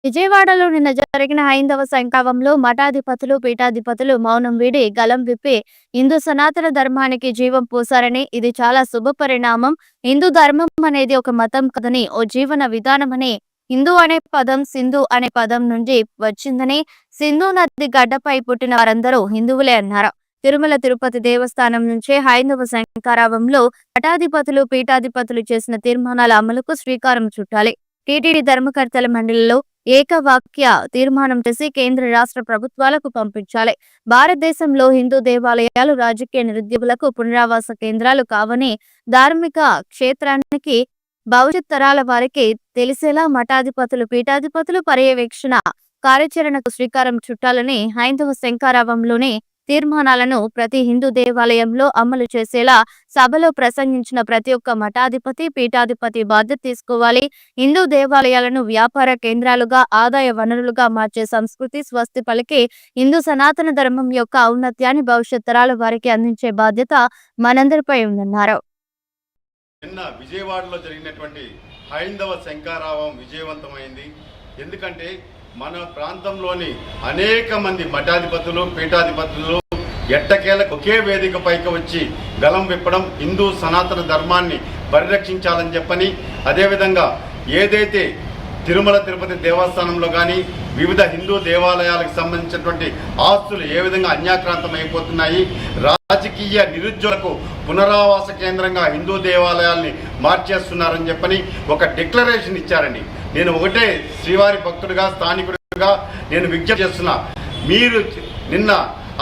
విజయవాడలో నిన్న జరిగిన హైందవ సంగమంలో మఠాధిపతులు, పీఠాధిపతులు మౌనం వీడి గళం విప్పి హిందూ సనాతన ధర్మానికి జీవం పోశారని, ఇది చాలా శుభ పరిణామం. హిందూ ధర్మం అనేది ఒక మతం కాదని, ఓ జీవన విధానమని, హిందూ అనే పదం సింధు అనే పదం నుండి వచ్చిందని, సింధు నది గడ్డపై పుట్టిన వారందరూ హిందువులే అన్నారు. తిరుమల తిరుపతి దేవస్థానం నుంచే హైందవ శంకరావంలో మఠాధిపతులు, పీఠాధిపతులు చేసిన తీర్మానాల అమలుకు శ్రీకారం చుట్టాలి. టీటీడీ ధర్మకర్తల మండలిలో ఏకవాక్య తీర్మానం చేసి కేంద్ర రాష్ట్ర ప్రభుత్వాలకు పంపించాలి. భారతదేశంలో హిందూ దేవాలయాలు రాజకీయ నిరుద్యోగులకు పునరావాస కేంద్రాలు కావని, ధార్మిక క్షేత్రానికి భవిష్యత్ తరాల వారికి తెలిసేలా మఠాధిపతులు, పీఠాధిపతులు పర్యవేక్షణ కార్యాచరణకు శ్రీకారం చుట్టాలని హైందవ శంకరావంలోని తీర్మానాలను ప్రతి హిందూ దేవాలయంలో అమలు చేసేలా సభలో ప్రసంగించిన ప్రతి ఒక్క మఠాధిపతి, పీఠాధిపతి బాధ్యత తీసుకోవాలి. హిందూ దేవాలయాలను వ్యాపార కేంద్రాలుగా, ఆదాయ వనరులుగా మార్చే సంస్కృతి స్వస్తి పలికి హిందూ సనాతన ధర్మం యొక్క ఔన్నత్యాన్ని భవిష్యత్ తరాల వారికి అందించే బాధ్యత మనందరిపై ఉందన్నారు. నిన్న విజయవాడలో జరిగినటువంటి హైందవ శంకరావం విజయవంతమైంది. ఎందుకంటే మన ప్రాంతంలోని అనేక మంది మఠాధిపతులు, పీఠాధిపతులు ఎట్టకేలకు ఒకే వేదిక పైకి వచ్చి గలం విప్పడం, హిందూ సనాతన ధర్మాన్ని పరిరక్షించాలని చెప్పని, అదేవిధంగా ఏదైతే తిరుమల తిరుపతి దేవస్థానంలో కానీ వివిధ హిందూ దేవాలయాలకు సంబంధించినటువంటి ఆస్తులు ఏ విధంగా అన్యాక్రాంతం అయిపోతున్నాయి, రాజకీయ నిరుద్యోగులకు పునరావాస కేంద్రంగా హిందూ దేవాలయాల్ని మార్చేస్తున్నారని చెప్పని ఒక డిక్లరేషన్ ఇచ్చారండి. నేను ఒకటే శ్రీవారి భక్తుడిగా, స్థానికుడిగా నేను విజ్ఞప్తి చేస్తున్నా, మీరు నిన్న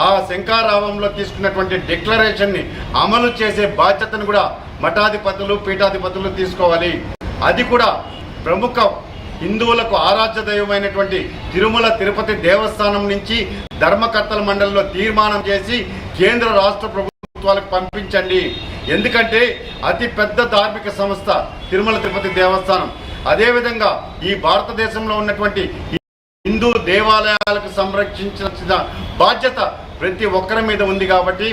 ఆ శంకరావంలో తీసుకున్నటువంటి డిక్లరేషన్ని అమలు చేసే బాధ్యతను కూడా మఠాధిపతులు, పీఠాధిపతులు తీసుకోవాలి. అది కూడా ప్రముఖ హిందువులకు ఆరాధ్య దైవమైనటువంటి తిరుమల తిరుపతి దేవస్థానం నుంచి ధర్మకర్తల మండలిలో తీర్మానం చేసి కేంద్ర రాష్ట్ర ప్రభుత్వాలకు పంపించండి. ఎందుకంటే అతి పెద్ద ధార్మిక సంస్థ తిరుమల తిరుపతి దేవస్థానం. అదేవిధంగా ఈ భారతదేశంలో ఉన్నటువంటి హిందూ దేవాలయాలకు సంరక్షించిన బాధ్యత ప్రతి ఒక్కరి మీద ఉంది. కాబట్టి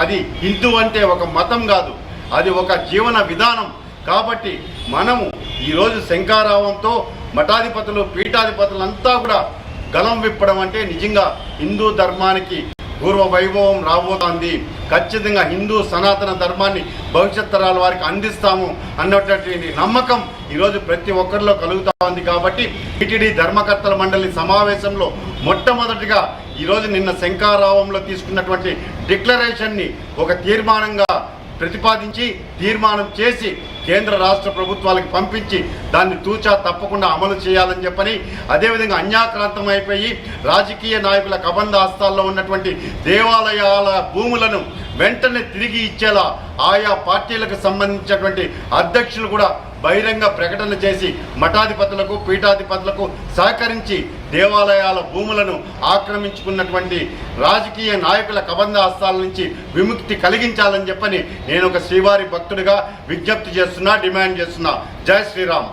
అది హిందూ అంటే ఒక మతం కాదు, అది ఒక జీవన విధానం. కాబట్టి మనము ఈరోజు శంకరావంతో మఠాధిపతులు, పీఠాధిపతులంతా కూడా గలం విప్పడం అంటే నిజంగా హిందూ ధర్మానికి పూర్వ వైభవం రాబోతోంది. ఖచ్చితంగా హిందూ సనాతన ధర్మాన్ని భవిష్యత్ తరాల వారికి అందిస్తాము అన్నటువంటి నమ్మకం ఈరోజు ప్రతి ఒక్కరిలో కలుగుతూ ఉంది. కాబట్టి టీటీడీ ధర్మకర్తల మండలి సమావేశంలో మొట్టమొదటిగా ఈరోజు నిన్న శంకరావంలో తీసుకున్నటువంటి డిక్లరేషన్ని ఒక తీర్మానంగా ప్రతిపాదించి తీర్మానం చేసి కేంద్ర రాష్ట్ర ప్రభుత్వాలకు పంపించి దాన్ని తూచా తప్పకుండా అమలు చేయాలని చెప్పని, అదేవిధంగా అన్యాక్రాంతం అయిపోయి రాజకీయ నాయకుల కబంధ హస్తాల్లో ఉన్నటువంటి దేవాలయాల భూములను వెంటనే తిరిగి ఇచ్చేలా ఆయా పార్టీలకు సంబంధించినటువంటి అధ్యక్షులు కూడా బహిరంగ ప్రకటన చేసి మఠాధిపతులకు, పీఠాధిపతులకు సహకరించి దేవాలయాల భూములను ఆక్రమించుకున్నటువంటి రాజకీయ నాయకుల కబంధ హస్తాల నుంచి విముక్తి కలిగించాలని చెప్పని నేను ఒక శ్రీవారి భక్తుడిగా విజ్ఞప్తి చేస్తున్నా, డిమాండ్ చేస్తున్నా. జై శ్రీరామ్.